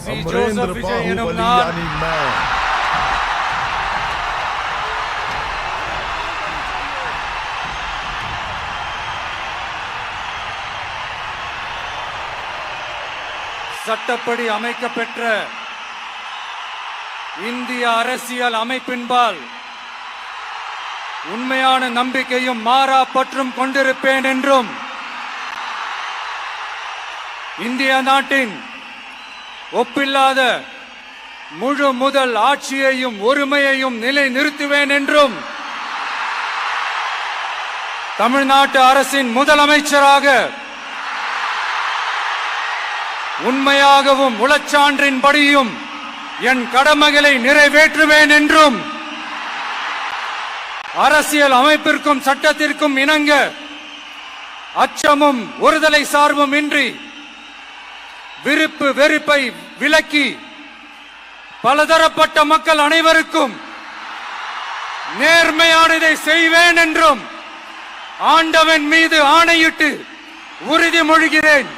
अमरेंद्र बाहुबली यानी मैं சட்டப்படி அமைக்கப்பெற்ற இந்திய அரசியல் அமைப்பின்பால் உண்மையான நம்பிக்கையும் மாறா பற்றும் கொண்டிருப்பேன் என்றும் இந்திய நாட்டின் ஒப்பில்லாத முழு முதல் ஆட்சியையும் ஒருமையையும் நிலை நிறுத்துவேன் என்றும் தமிழ்நாட்டு அரசின் முதலமைச்சராக உண்மையாகவும் உளச்சான்றின்படியும் என் கடமைகளை நிறைவேற்றுவேன் என்றும் அரசியல் அமைப்பிற்கும் சட்டத்திற்கும் இணங்க அச்சமும் ஒருதலை சார்பும் இன்றி விருப்பு வெறுப்பை விலக்கி பலதரப்பட்ட மக்கள் அனைவருக்கும் நேர்மையானதை செய்வேன் என்றும் ஆண்டவன் மீது ஆணையிட்டு உறுதிமொழிகிறேன்.